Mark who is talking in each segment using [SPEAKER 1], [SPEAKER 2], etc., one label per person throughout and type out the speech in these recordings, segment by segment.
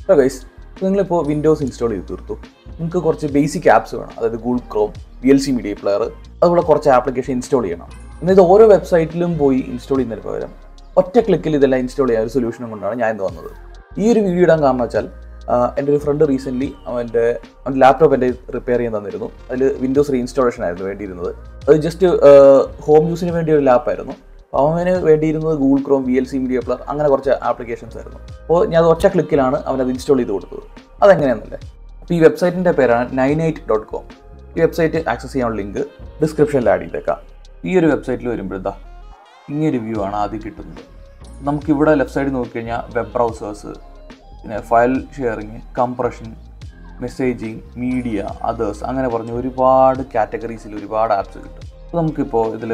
[SPEAKER 1] So guys, നിങ്ങളിപ്പോൾ Windows install ചെയ്ത് തീർത്തു. നിങ്ങൾക്ക് കുറച്ച് ബേസിക് ആപ്സ് വേണം, അതായത് Google Chrome, VLC media player, അതുപോലെ കുറച്ച് ആപ്ലിക്കേഷൻ ഇൻസ്റ്റാൾ ചെയ്യണം. എന്നാൽ ഇത് ഓരോ വെബ്സൈറ്റിലും പോയി ഇൻസ്റ്റാൾ ചെയ്യുന്നതിന് പകരം ഒറ്റ ക്ലിക്കിൽ ഇതെല്ലാം ഇൻസ്റ്റാൾ ചെയ്യാൻ ഒരു സൊല്യൂഷനും കൊണ്ടാണ് ഞാൻ ഇന്ന് വന്നത്. ഈ ഒരു വീഡിയോ ഇടാൻ കാരണം വെച്ചാൽ എൻ്റെ ഒരു ഫ്രണ്ട് റീസെൻ്റ്ലി അവൻ്റെ ലാപ്ടോപ്പ് എൻ്റെ റിപ്പയർ ചെയ്യാൻ തന്നിരുന്നു. അതിൽ വിൻഡോസ് റീഇൻസ്റ്റാളേഷൻ ആയിരുന്നു വേണ്ടിയിരുന്നത്. അത് ജസ്റ്റ് ഹോം യൂസിന് വേണ്ടി ഒരു ലാപ്പായിരുന്നു. അവന് വേണ്ടിയിരുന്നത് Google Chrome, VLC media player, അങ്ങനെ കുറച്ച് ആപ്ലിക്കേഷൻസ് ആയിരുന്നു. അപ്പോൾ ഞാൻ അത് ഒറ്റ ക്ലിക്കിലാണ് അവനത് ഇൻസ്റ്റാൾ ചെയ്ത് കൊടുത്തത്. അതെങ്ങനെയാണെന്നല്ലേ, അപ്പോൾ ഈ വെബ്സൈറ്റിൻ്റെ പേരാണ് 98.com. ഈ വെബ്സൈറ്റ് ആക്സസ് ചെയ്യാനുള്ള ലിങ്ക് ഡിസ്ക്രിപ്ഷനിൽ ആഡ് ചെയ്തേക്കാം. ഈ ഒരു വെബ്സൈറ്റിൽ വരുമ്പോഴാ ഇങ്ങനൊരു വ്യൂ ആണ് ആദ്യം കിട്ടുന്നത്. നമുക്കിവിടെ ലെഫ്റ്റ് സൈഡിൽ നോക്കിക്കഴിഞ്ഞാൽ വെബ് ബ്രൗസേഴ്സ്, പിന്നെ file sharing, compression, messaging, media, others, അങ്ങനെ പറഞ്ഞ് ഒരുപാട് കാറ്റഗറീസിൽ ഒരുപാട് ആപ്സ് കിട്ടും. അപ്പോൾ നമുക്കിപ്പോൾ ഇതിൽ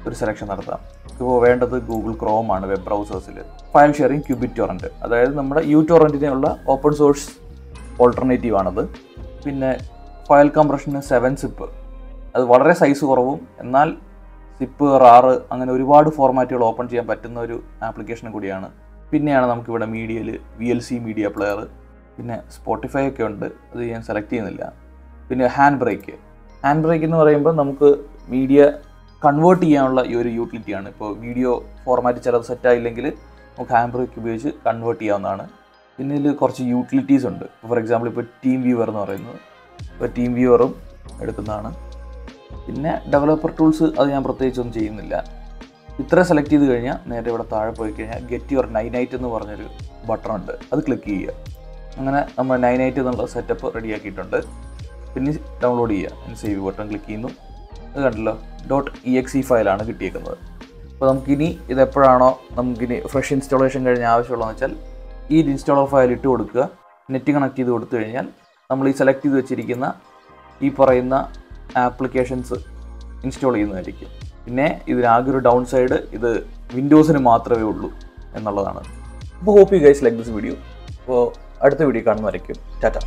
[SPEAKER 1] ഒരു സെലക്ഷൻ നടത്താം. ഇപ്പോൾ വേണ്ടത് ഗൂഗിൾ ക്രോം ആണ് വെബ് ബ്രൗസേഴ്സിൽ. ഫയൽ ഷെയറിങ് QBitTorrent, അതായത് നമ്മുടെ uTorrentനുള്ള ഓപ്പൺ സോഴ്സ് ഓൾട്ടർനേറ്റീവ് ആണത്. പിന്നെ ഫയൽ കംപ്രഷന് 7-zip, അത് വളരെ സൈസ് കുറവും എന്നാൽ സിപ്പ്, RAR, അങ്ങനെ ഒരുപാട് ഫോർമാറ്റുകൾ ഓപ്പൺ ചെയ്യാൻ പറ്റുന്ന ഒരു ആപ്ലിക്കേഷൻ കൂടിയാണ്. പിന്നെയാണ് നമുക്കിവിടെ മീഡിയയിൽ VLC മീഡിയ പ്ലെയർ, പിന്നെ സ്പോട്ടിഫൈ ഒക്കെ ഉണ്ട്, അത് ഞാൻ സെലക്ട് ചെയ്യുന്നില്ല. പിന്നെ ഹാൻഡ് ബ്രേക്ക് എന്ന് പറയുമ്പോൾ നമുക്ക് മീഡിയ കൺവേർട്ട് ചെയ്യാനുള്ള ഈ ഒരു യൂട്ടിലിറ്റിയാണ്. ഇപ്പോൾ വീഡിയോ ഫോർമാറ്റ് ചിലത് സെറ്റായില്ലെങ്കിൽ നമുക്ക് ഹാൻഡ് ബ്രേക്ക് ഉപയോഗിച്ച് കൺവേർട്ട് ചെയ്യാവുന്നതാണ്. പിന്നെ ഇതിൽ കുറച്ച് യൂട്ടിലിറ്റീസ് ഉണ്ട്. ഫോർ എക്സാമ്പിൾ ഇപ്പോൾ ടീം വ്യൂവർ എന്ന് പറയുന്നത്, ഇപ്പോൾ ടീം വ്യൂവറും എടുക്കുന്നതാണ്. പിന്നെ ഡെവലപ്പർ ടൂൾസ്, അത് ഞാൻ പ്രത്യേകിച്ചൊന്നും ചെയ്യുന്നില്ല. ഇത്ര സെലക്ട് ചെയ്ത് കഴിഞ്ഞാൽ നേരെ ഇവിടെ താഴെ പോയി കഴിഞ്ഞാൽ ഗെറ്റ് യുവർ 98 എന്ന് പറഞ്ഞൊരു ബട്ടൺ ഉണ്ട്, അത് ക്ലിക്ക് ചെയ്യുക. അങ്ങനെ നമ്മൾ 98 എന്നുള്ള സെറ്റപ്പ് റെഡിയാക്കിയിട്ടുണ്ട്. പിന്നെ ഡൗൺലോഡ് ചെയ്യുക, സേവ് ബട്ടൺ ക്ലിക്ക് ചെയ്യുന്നു. അത് കണ്ടല്ലോ, .exe ഫയലാണ് കിട്ടിയേക്കുന്നത്. അപ്പോൾ നമുക്കിനി ഇതെപ്പോഴാണോ നമുക്കിനി ഫ്രഷ് ഇൻസ്റ്റാളേഷൻ കഴിഞ്ഞ് ആവശ്യമുള്ളതെന്ന് വെച്ചാൽ ഈ ഇൻസ്റ്റാളർ ഫയൽ ഇട്ട് കൊടുക്കുക, നെറ്റ് കണക്ട് ചെയ്ത് കൊടുത്തു കഴിഞ്ഞാൽ നമ്മൾ ഈ സെലക്ട് ചെയ്ത് വെച്ചിരിക്കുന്ന ഈ പറയുന്ന ആപ്ലിക്കേഷൻസ് ഇൻസ്റ്റാൾ ചെയ്യുന്നതായിരിക്കും. പിന്നെ ഇതിനാകെ ഒരു ഡൗൺ സൈഡ്, ഇത് വിൻഡോസിന് മാത്രമേ ഉള്ളൂ എന്നുള്ളതാണ്. അപ്പോൾ hope you guys like this video. അപ്പോൾ അടുത്ത വീഡിയോ കാണുന്നതായിരിക്കും. ടാറ്റ.